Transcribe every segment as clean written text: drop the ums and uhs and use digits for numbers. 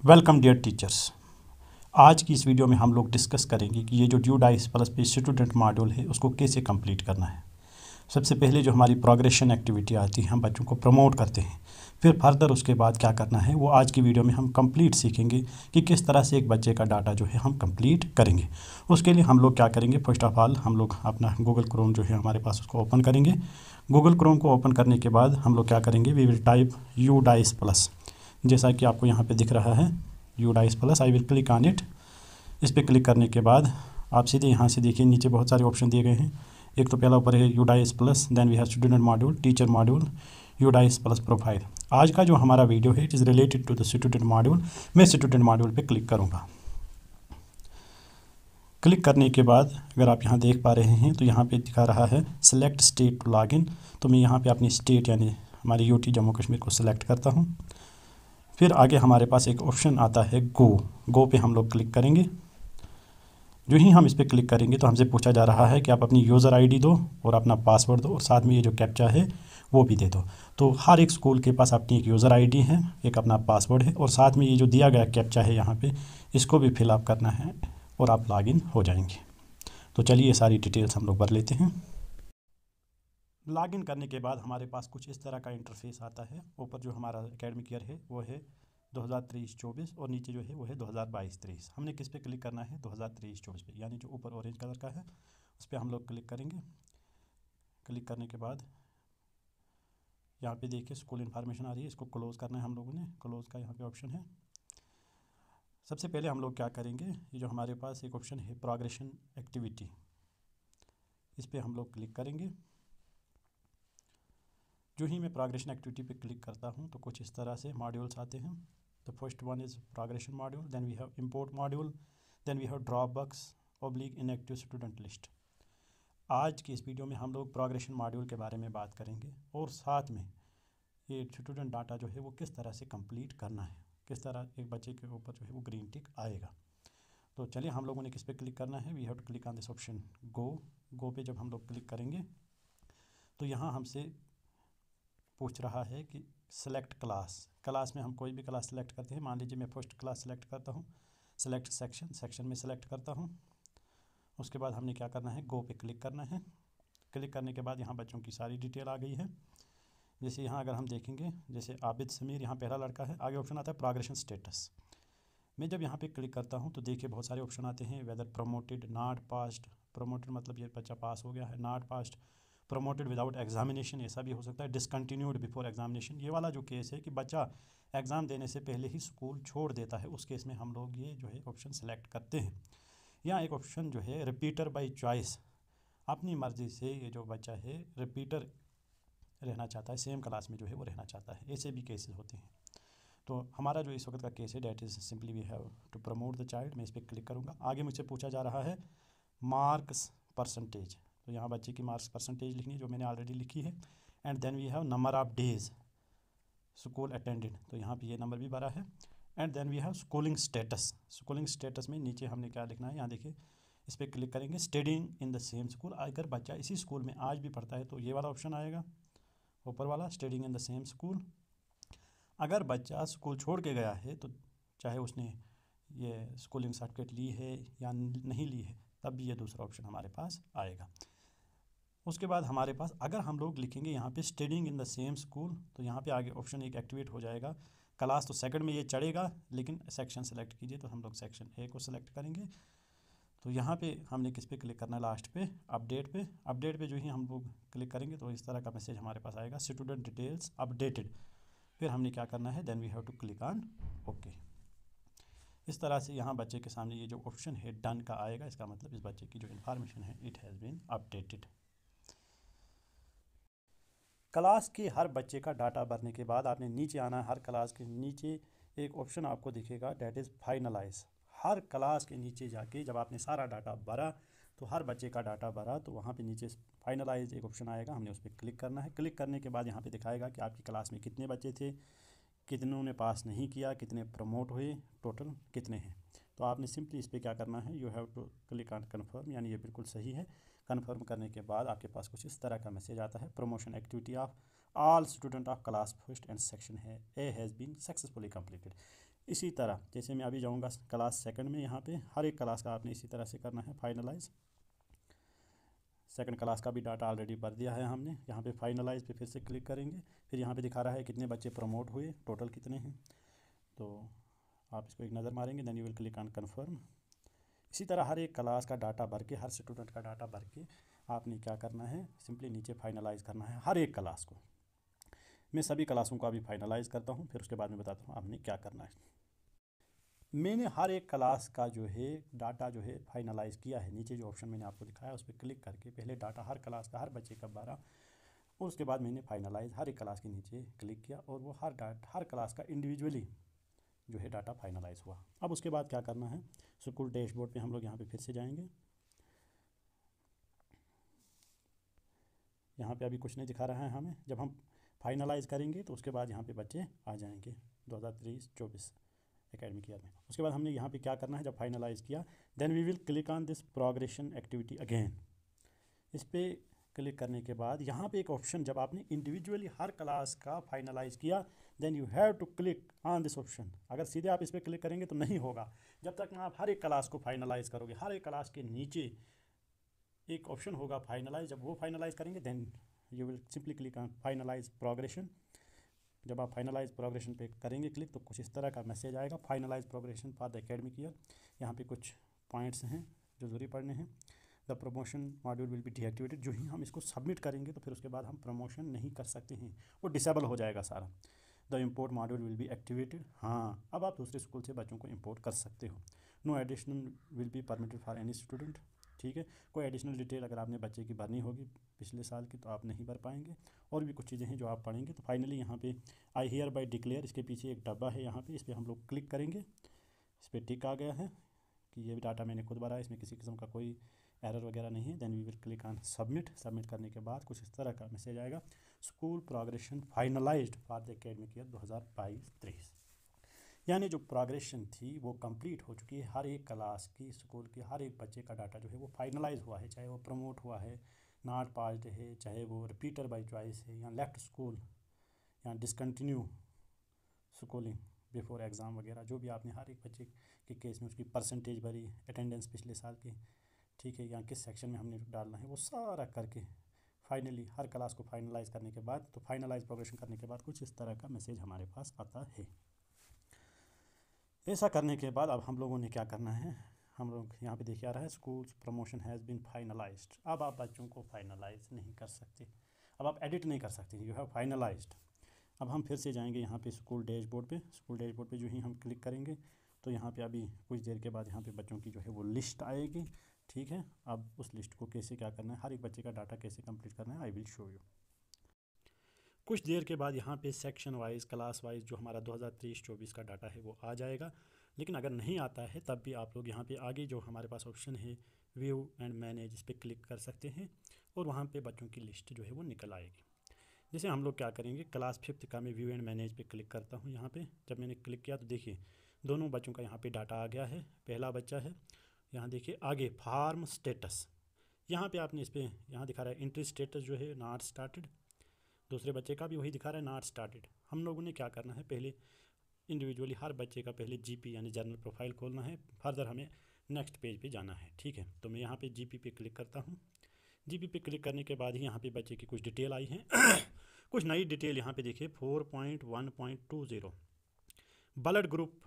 Welcome dear teachers. आज की इस वीडियो में हम लोग डिस्कस करेंगे कि ये जो ड्यूडाइस प्लस पे स्टूडेंट मॉड्यूल है उसको कैसे कंप्लीट करना है। सबसे पहले जो हमारी प्रोग्रेशन एक्टिविटी आती है, हम बच्चों को प्रमोट करते हैं। फिर फर्दर उसके बाद क्या करना है वो आज की वीडियो में हम कंप्लीट सीखेंगे कि किस तरह से एक बच्चे का डाटा जो है हम कंप्लीट करेंगे। उसके लिए हम लोग क्या करेंगे, फर्स्ट ऑफ ऑल हम लोग अपना गूगल क्रोम जो है हमारे पास उसको ओपन करेंगे। गूगल क्रोम को ओपन करने के बाद हम लोग क्या करेंगे, we will type UDISE plus, जैसा कि आपको यहाँ पे दिख रहा है UDISE plus. I will click on it. इस पर क्लिक करने के बाद आप सीधे यहाँ से देखिए नीचे बहुत सारे ऑप्शन दिए गए हैं। एक तो पहला ऊपर है UDISE plus, then we have student module, teacher module, UDISE plus profile. आज का जो हमारा वीडियो है it is related to the student module. मैं स्टूडेंट मॉड्यूल पे क्लिक करूँगा। क्लिक करने के बाद अगर आप यहाँ देख पा रहे हैं तो यहाँ पे दिखा रहा है सेलेक्ट स्टेट टू लॉगिन। तो मैं यहाँ पे अपनी स्टेट यानी हमारी यूटी जम्मू कश्मीर को सिलेक्ट करता हूँ। फिर आगे हमारे पास एक ऑप्शन आता है गो पे हम लोग क्लिक करेंगे। जो ही हम इस पर क्लिक करेंगे तो हमसे पूछा जा रहा है कि आप अपनी यूज़र आईडी दो और अपना पासवर्ड दो और साथ में ये जो कैप्चा है वो भी दे दो। तो हर एक स्कूल के पास अपनी एक यूज़र आईडी है, एक अपना पासवर्ड है और साथ में ये जो दिया गया कैप्चा है यहाँ पे इसको भी फिलअप करना है और आप लॉगिन हो जाएंगे। तो चलिए ये सारी डिटेल्स हम लोग भर लेते हैं। लॉगिन करने के बाद हमारे पास कुछ इस तरह का इंटरफेस आता है। ऊपर जो हमारा एकेडमिक ईयर है वो है 2023-24 और नीचे जो है वो है 2022-23। हमने किस पे क्लिक करना है, 2023-24 पे, यानी जो ऊपर ऑरेंज कलर का है उस पर हम लोग क्लिक करेंगे। क्लिक करने के बाद यहाँ पे देखिए स्कूल इन्फॉर्मेशन आ रही है, इसको क्लोज़ करना है हम लोगों ने। क्लोज़ का यहाँ पे ऑप्शन है। सबसे पहले हम लोग क्या करेंगे, ये जो हमारे पास एक ऑप्शन है प्रोग्रेशन एक्टिविटी, इस पर हम लोग क्लिक करेंगे। जो ही मैं प्रोग्रेशन एक्टिविटी पे क्लिक करता हूँ तो कुछ इस तरह से मॉड्यूल्स आते हैं। The first one is progression module, then we have import module, then we have drop box oblique inactive student list. आज की इस वीडियो में हम लोग प्रोग्रेशन मॉड्यूल के बारे में बात करेंगे और साथ में ये स्टूडेंट डाटा जो है वो किस तरह से कंप्लीट करना है, किस तरह एक बच्चे के ऊपर जो है वो ग्रीन टिक आएगा। तो चलिए हम लोगों ने किस पे क्लिक करना है, we have to click on this option go पे जब हम लोग क्लिक करेंगे तो यहाँ हमसे पूछ रहा है कि सेलेक्ट क्लास में हम कोई भी क्लास सेलेक्ट करते हैं। मान लीजिए मैं फर्स्ट क्लास सेलेक्ट करता हूँ। सेलेक्ट सेक्शन में सेलेक्ट करता हूँ। उसके बाद हमने क्या करना है, गो पे क्लिक करना है। क्लिक करने के बाद यहाँ बच्चों की सारी डिटेल आ गई है। जैसे यहाँ अगर हम देखेंगे, जैसे आबिद समीर यहाँ पहला लड़का है, आगे ऑप्शन आता है प्रोग्रेशन स्टेटस। मैं जब यहाँ पे क्लिक करता हूँ तो देखिए बहुत सारे ऑप्शन आते हैं, whether promoted, not passed. Promoted मतलब ये बच्चा पास हो गया है, not passed, promoted without examination, ऐसा भी हो सकता है, डिसकंटिन्यूड बिफोर एग्जामिनेशन। ये वाला जो केस है कि बच्चा एग्ज़ाम देने से पहले ही स्कूल छोड़ देता है, उस केस में हम लोग ये जो है ऑप्शन सेलेक्ट करते हैं। यहाँ एक ऑप्शन जो है रिपीटर बाय चॉइस, अपनी मर्ज़ी से ये जो बच्चा है रिपीटर रहना चाहता है, सेम क्लास में जो है वो रहना चाहता है, ऐसे भी केसेस होते हैं। तो हमारा जो इस वक्त का केस है that is simply we have to promote the child. मैं इस पर क्लिक करूँगा। आगे मुझसे पूछा जा रहा है मार्क्स परसेंटेज, तो यहाँ बच्चे की मार्क्स परसेंटेज लिखनी है जो मैंने ऑलरेडी लिखी है। And then we have number of days school attended, तो यहाँ पे ये नंबर भी भरा है। And then we have schooling status में नीचे हमने क्या लिखना है, यहाँ देखिए इस पर क्लिक करेंगे, studying in the same school. अगर बच्चा इसी स्कूल में आज भी पढ़ता है तो ये वाला ऑप्शन आएगा ऊपर वाला, studying in the same school. अगर बच्चा स्कूल छोड़ के गया है तो चाहे उसने ये स्कूलिंग सर्टिफिकेट ली है या नहीं ली है, तब भी ये दूसरा ऑप्शन हमारे पास आएगा। उसके बाद हमारे पास अगर हम लोग लिखेंगे यहाँ पे studying in the same school, तो यहाँ पे आगे ऑप्शन एक एक्टिवेट हो जाएगा। क्लास तो सेकंड में ये चढ़ेगा, लेकिन सेक्शन सेलेक्ट कीजिए, तो हम लोग सेक्शन ए को सिलेक्ट करेंगे। तो यहाँ पे हमने किस पे क्लिक करना है, लास्ट पे अपडेट पे जो ही हम लोग क्लिक करेंगे तो इस तरह का मैसेज हमारे पास आएगा, स्टूडेंट डिटेल्स अपडेटेड। फिर हमने क्या करना है, then we have to click on okay. इस तरह से यहाँ बच्चे के सामने ये जो ऑप्शन है डन का आएगा, इसका मतलब इस बच्चे की जो इन्फॉर्मेशन है it has been updated. Class के हर बच्चे का डाटा भरने के बाद आपने नीचे आना है। हर क्लास के नीचे एक ऑप्शन आपको दिखेगा डैट इज़ फाइनलाइज। हर क्लास के नीचे जाके जब आपने सारा डाटा भरा तो हर बच्चे का डाटा भरा तो वहाँ पे नीचे फाइनलाइज एक ऑप्शन आएगा, हमने उस पर क्लिक करना है। क्लिक करने के बाद यहाँ पे दिखाएगा कि आपकी क्लास में कितने बच्चे थे, कितनों ने पास नहीं किया, कितने प्रमोट हुए, टोटल कितने हैं। तो आपने सिंपली इस पर क्या करना है, you have to click on confirm, यानी ये बिल्कुल सही है। कन्फर्म करने के बाद आपके पास कुछ इस तरह का मैसेज आता है, promotion activity of all student of class first and section है A has been successfully completed. इसी तरह जैसे मैं अभी जाऊंगा क्लास सेकंड में, यहाँ पे हर एक क्लास का आपने इसी तरह से करना है फाइनलाइज। सेकंड क्लास का भी डाटा ऑलरेडी भर दिया है हमने। यहाँ पे फाइनलाइज पे फिर से क्लिक करेंगे, फिर यहाँ पे दिखा रहा है कितने बच्चे प्रमोट हुए, टोटल कितने हैं, तो आप इसको एक नज़र मारेंगे, then you will click on confirm. इसी तरह हर एक क्लास का डाटा भर के, हर स्टूडेंट का डाटा भर के आपने क्या करना है, सिंपली नीचे फाइनलाइज करना है हर एक क्लास को। मैं सभी क्लासों को अभी फाइनलाइज करता हूँ, फिर उसके बाद में बताता हूँ आपने क्या करना है। मैंने हर एक क्लास का जो है डाटा जो है फाइनलाइज किया है। नीचे जो ऑप्शन मैंने आपको दिखाया उस पर क्लिक करके पहले डाटा हर क्लास का, हर बच्चे का 12, और उसके बाद मैंने फाइनलाइज हर एक क्लास के नीचे क्लिक किया और वो हर क्लास का इंडिविजुअली जो है डाटा फाइनलाइज हुआ। अब उसके बाद क्या करना है, स्कूल डैशबोर्ड पे हम लोग यहाँ पे फिर से जाएंगे। यहाँ पे अभी कुछ नहीं दिखा रहा है हमें। जब हम फाइनलाइज करेंगे तो उसके बाद यहाँ पे बच्चे आ जाएंगे 2023-24 एकेडमिक ईयर में। उसके बाद हमने यहाँ पे क्या करना है, जब फाइनलाइज किया then we will click on this progression activity again. इस पर क्लिक करने के बाद यहाँ पे एक ऑप्शन, जब आपने इंडिविजुअली हर क्लास का फाइनलाइज किया then you have to click on this option. अगर सीधे आप इस पर क्लिक करेंगे तो नहीं होगा, जब तक ना आप हर एक क्लास को फाइनलाइज करोगे। हर एक क्लास के नीचे एक ऑप्शन होगा फाइनलाइज, जब वो फाइनलाइज करेंगे then you will simply click on finalise progression. जब आप फाइनलाइज प्रोग्रेशन पे करेंगे क्लिक तो कुछ इस तरह का मैसेज आएगा, finalise progression for the academic year. यहाँ पे कुछ पॉइंट्स हैं जो ज़रूरी पढ़ने हैं। The promotion module will be deactivated. जो ही हम इसको सबमिट करेंगे तो फिर उसके बाद हम प्रमोशन नहीं कर सकते हैं, वो डिसेबल हो जाएगा सारा। The import module will be activated. हाँ, अब आप दूसरे स्कूल से बच्चों को इम्पोर्ट कर सकते हो। No additional will be permitted for any student. ठीक है, कोई एडिशनल डिटेल अगर आपने बच्चे की भरनी होगी पिछले साल की तो आप नहीं भर पाएंगे। और भी कुछ चीज़ें हैं जो आप पढ़ेंगे। तो फाइनली यहाँ पे आई हियर बाय डिक्लेयर, इसके पीछे एक डब्बा है, यहाँ पे इस पर हम लोग क्लिक करेंगे। इस पर टिक आ गया है कि ये भी डाटा मैंने खुद भरा है, इसमें किसी किस्म का कोई एरर वगैरह नहीं है। Then we will click on submit. Submit करने के बाद कुछ इस तरह का मैसेज आएगा, school progression finalised for the academic year 2022-23। यानी जो प्रोग्रेशन थी वो कंप्लीट हो चुकी है। हर एक क्लास की, स्कूल के हर एक बच्चे का डाटा जो है वो फाइनलाइज हुआ है, चाहे वो प्रमोट हुआ है, नॉट पास्ड है, चाहे वो रिपीटर बाय चॉइस है, या लेफ्ट स्कूल, या डिसकंटिन्यू स्कूलिंग बिफोर एग्ज़ाम वगैरह, जो भी आपने हर एक बच्चे के केस में उसकी परसेंटेज भरी, अटेंडेंस पिछले साल की, ठीक है, या किस सेक्शन में हमने डालना है, वो सारा करके फाइनली हर क्लास को फाइनलाइज करने के बाद, तो फाइनलाइज प्रोग्रेशन करने के बाद कुछ इस तरह का मैसेज हमारे पास आता है। ऐसा करने के बाद अब हम लोगों ने क्या करना है, हम लोग यहाँ पे देखिए आ रहा है school promotion has been finalised. अब आप बच्चों को फाइनलाइज नहीं कर सकते, अब आप एडिट नहीं कर सकते, यू हैव फाइनलाइज्ड। अब हम फिर से जाएंगे यहाँ पे स्कूल डैशबोर्ड पे। स्कूल डैशबोर्ड पे जो ही हम क्लिक करेंगे तो यहाँ पे अभी कुछ देर के बाद यहाँ पे बच्चों की जो है वो लिस्ट आएगी। ठीक है, अब उस लिस्ट को कैसे क्या करना है, हर एक बच्चे का डाटा कैसे कंप्लीट करना है, आई विल शो यू। कुछ देर के बाद यहाँ पे सेक्शन वाइज, क्लास वाइज जो हमारा 2023-24 का डाटा है वो आ जाएगा। लेकिन अगर नहीं आता है तब भी आप लोग यहाँ पे आगे जो हमारे पास ऑप्शन है व्यू एंड मैनेज, इस पर क्लिक कर सकते हैं और वहाँ पे बच्चों की लिस्ट जो है वो निकल आएगी। जैसे हम लोग क्या करेंगे, क्लास 5th का मैं व्यू एंड मैनेज पे क्लिक करता हूँ। यहाँ पे जब मैंने क्लिक किया तो देखिए दोनों बच्चों का यहाँ पे डाटा आ गया है। पहला बच्चा है, यहाँ देखिए आगे फार्म स्टेटस, यहाँ पे आपने इस पर यहाँ दिखा रहा है एंट्री स्टेटस जो है नॉट स्टार्टेड। दूसरे बच्चे का भी वही दिखा रहा है नॉट स्टार्टेड। हम लोगों ने क्या करना है, पहले इंडिविजुअली हर बच्चे का पहले जीपी यानी जर्नल प्रोफाइल खोलना है, फर्दर हमें नेक्स्ट पेज पे जाना है। ठीक है, तो मैं यहाँ पे जीपी पे क्लिक करता हूँ। जीपी पे क्लिक करने के बाद ही यहाँ पे बच्चे की कुछ डिटेल आई हैं कुछ नई डिटेल यहाँ पे देखिए 4.1.20 ब्लड ग्रुप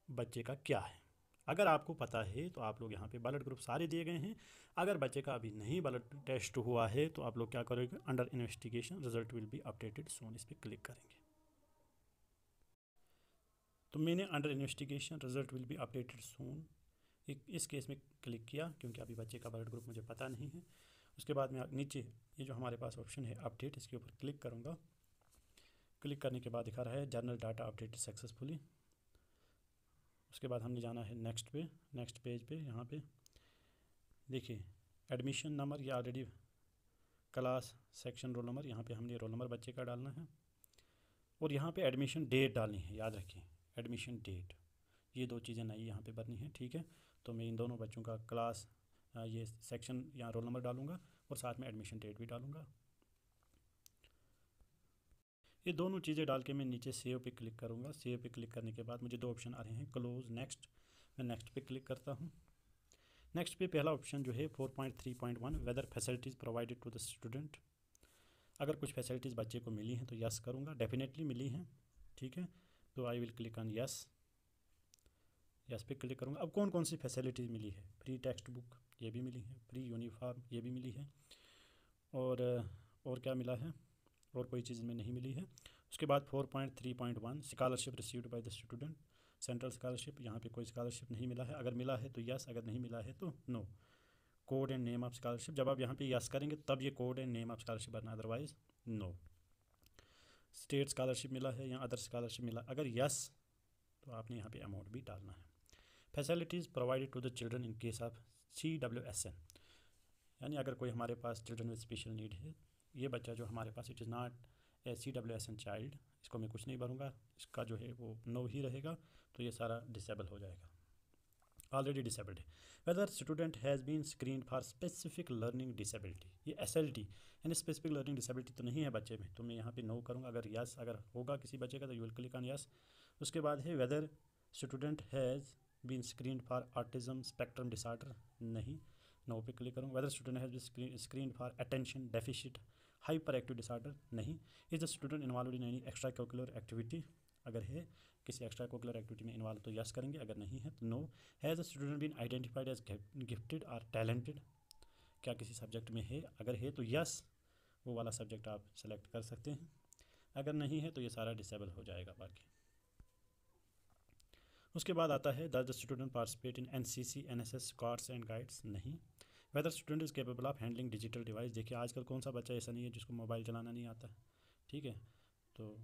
बच्चे का क्या है। अगर आपको पता है तो आप लोग यहाँ पे ब्लड ग्रुप सारे दिए गए हैं। अगर बच्चे का अभी नहीं ब्लड टेस्ट हुआ है तो आप लोग क्या करोगे, under investigation result will be updated soon, इस पर क्लिक करेंगे। तो मैंने under investigation result will be updated soon इस केस में क्लिक किया क्योंकि अभी बच्चे का ब्लड ग्रुप मुझे पता नहीं है। उसके बाद मैं नीचे ये जो हमारे पास ऑप्शन है अपडेट, इसके ऊपर क्लिक करूँगा। क्लिक करने के बाद दिखा रहा है जर्नल डाटा अपडेटेड सक्सेसफुली। उसके बाद हमने जाना है नेक्स्ट पे, नेक्स्ट पेज पे। यहाँ पे देखिए एडमिशन नंबर, ये already class section roll number, यहाँ पे हमने रोल नंबर बच्चे का डालना है और यहाँ पे एडमिशन डेट डालनी है। याद रखिए एडमिशन डेट, ये दो चीज़ें नई यहाँ पे भरनी है। ठीक है, तो मैं इन दोनों बच्चों का क्लास ये सेक्शन या रोल नंबर डालूंगा और साथ में एडमिशन डेट भी डालूंगा। ये दोनों चीज़ें डाल के मैं नीचे सेव पे क्लिक करूँगा। सेव पे क्लिक करने के बाद मुझे दो ऑप्शन आ रहे हैं, क्लोज, नेक्स्ट। मैं नेक्स्ट पे क्लिक करता हूँ। नेक्स्ट पे पहला ऑप्शन जो है 4.3.1 whether facilities provided to the student. अगर कुछ फैसिलिटीज़ बच्चे को मिली हैं तो यस करूँगा, डेफिनेटली मिली हैं, ठीक है, तो आई will click on yes. Yes पे क्लिक करूँगा। अब कौन कौन सी फैसिलिटीज़ मिली है, फ्री टेक्स्ट बुक ये भी मिली है, फ्री यूनिफॉर्म ये भी मिली है, और क्या मिला है, और कोई चीज़ में नहीं मिली है। उसके बाद 4.3.1 scholarship received by the student, central scholarship, यहाँ पे कोई स्कॉलरशिप नहीं मिला है। अगर मिला है तो यस, अगर नहीं मिला है तो no. Code and name of scholarship, जब आप यहाँ पे यस करेंगे तब ये code and name of scholarship भरना, अदरवाइज नो। स्टेट स्कॉलरशिप मिला है या अदर स्कॉलरशिप मिला, अगर यस तो आपने यहाँ पे अमाउंट भी डालना है। Facilities provided to the children in case of CWSN, यानी अगर कोई हमारे पास चिल्ड्रन विद स्पेशल नीड है, ये बच्चा जो हमारे पास, it is not a CWSN child, इसको मैं कुछ नहीं भरूँगा, इसका जो है वो नो ही रहेगा, तो ये सारा डिसेबल हो जाएगा, ऑलरेडी डिसेबल्ड है। Whether student has been screened for specific learning disability, ये SLD यानी स्पेसिफिक लर्निंग डिसेबिलिटी तो नहीं है बच्चे में, तो मैं यहाँ पे नो करूँगा। अगर यस अगर होगा किसी बच्चे का तो you will click on yes. उसके बाद है whether student has been screened for autism spectrum disorder, नहीं, नो पे क्लिक करूँगा। Whether student has been screened for attention deficit hyperactive disorder, नहीं। Is the student involve in any extra curricular activity, अगर है किसी extra curricular activity में involve तो yes करेंगे, अगर नहीं है तो no. Has the student been identified as gifted और टैलेंटेड, क्या किसी सब्जेक्ट में है, अगर है तो यस, वो वाला सब्जेक्ट आप सेलेक्ट कर सकते हैं, अगर नहीं है तो ये सारा डिसेबल हो जाएगा बाकी। उसके बाद आता है does the student participate in NCC NSS squads and guides, नहीं। Whether student is capable of handling digital device, देखिए आजकल कौन सा बच्चा ऐसा नहीं है जिसको मोबाइल चलाना नहीं आता, ठीक है, तो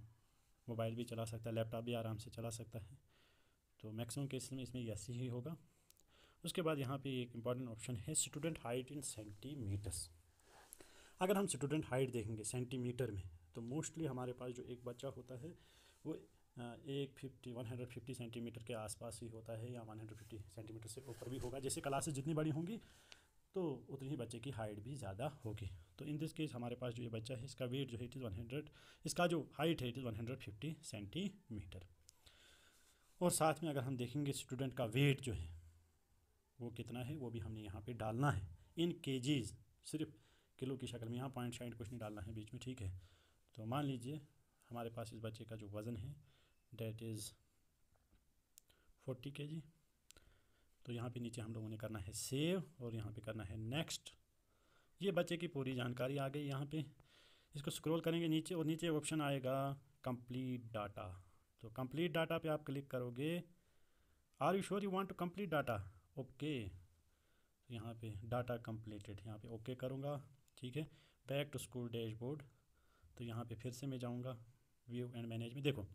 मोबाइल भी चला सकता है, लैपटॉप भी आराम से चला सकता है, तो मैक्सिमम केस में इसमें यस ही होगा। उसके बाद यहाँ पे एक इंपॉर्टेंट ऑप्शन है स्टूडेंट हाइट इन सेंटीमीटर्स। अगर हम स्टूडेंट हाइट देखेंगे सेंटीमीटर में, तो मोस्टली हमारे पास जो एक बच्चा होता है वो 150 सेंटीमीटर के आसपास ही होता है, या 150 सेंटीमीटर से ऊपर भी होगा। जैसे क्लासेस जितनी बड़ी होंगी तो उतनी ही बच्चे की हाइट भी ज़्यादा होगी। तो इन दिस केस हमारे पास जो ये बच्चा है इसका वेट जो है इट इज़ 100, इसका जो हाइट है इट इज़ 150 सेंटीमीटर। और साथ में अगर हम देखेंगे स्टूडेंट का वेट जो है वो कितना है, वो भी हमने यहाँ पे डालना है इन केजीज़, सिर्फ किलो की शक्ल में, यहाँ पॉइंट शाइंट कुछ नहीं डालना है बीच में, ठीक है। तो मान लीजिए हमारे पास इस बच्चे का जो वज़न है डेट इज़ 40 kg, तो यहाँ पे नीचे हम लोगों ने करना है सेव और यहाँ पे करना है नेक्स्ट। ये बच्चे की पूरी जानकारी आ गई। यहाँ पे इसको स्क्रॉल करेंगे नीचे और नीचे ऑप्शन आएगा कंप्लीट डाटा, तो कंप्लीट डाटा पे आप क्लिक करोगे। Are you sure you want to complete data, okay, यहाँ पे डाटा कंप्लीटेड, यहाँ पे ओके करूँगा, ठीक है। बैक टू स्कूल डैशबोर्ड, तो यहाँ पे फिर से मैं जाऊँगा व्यू एंड मैनेज में। देखो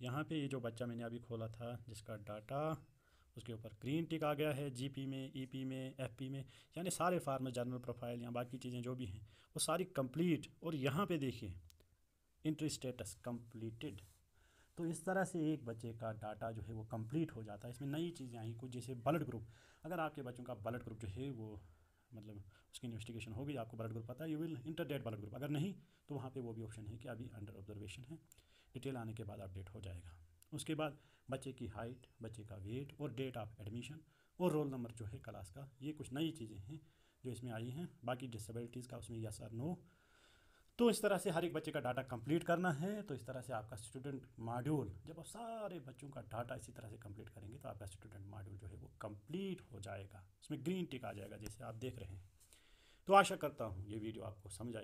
यहाँ पे ये जो बच्चा मैंने अभी खोला था जिसका डाटा, उसके ऊपर ग्रीन टिक आ गया है, GP में, EP में, FP में, यानी सारे फार्मर जनरल प्रोफाइल या बाकी चीज़ें जो भी हैं वो सारी कंप्लीट। और यहाँ पे देखिए इंट्री स्टेटस कंप्लीटेड। तो इस तरह से एक बच्चे का डाटा जो है वो कंप्लीट हो जाता है। इसमें नई चीज़ें आई कुछ, जैसे ब्लड ग्रुप, अगर आपके बच्चों का ब्लड ग्रुप जो है वो मतलब उसकी इन्वेस्टिगेशन हो गई, आपको ब्लड ग्रुप पता है, you will enter date blood group, अगर नहीं तो वहाँ पे वो भी ऑप्शन है कि अभी अंडर ऑब्जर्वेशन है, डिटेल आने के बाद अपडेट हो जाएगा। उसके बाद बच्चे की हाइट, बच्चे का वेट और डेट ऑफ एडमिशन और रोल नंबर जो है क्लास का, ये कुछ नई चीज़ें हैं जो इसमें आई हैं। बाकी डिसेबिलिटीज़ का उसमें यस और नो। तो इस तरह से हर एक बच्चे का डाटा कंप्लीट करना है। तो इस तरह से आपका स्टूडेंट मॉड्यूल, जब आप सारे बच्चों का डाटा इसी तरह से कंप्लीट करेंगे तो आपका स्टूडेंट मॉड्यूल जो है वो कंप्लीट हो जाएगा, उसमें ग्रीन टिक आ जाएगा जैसे आप देख रहे हैं। तो आशा करता हूँ ये वीडियो आपको समझ आए।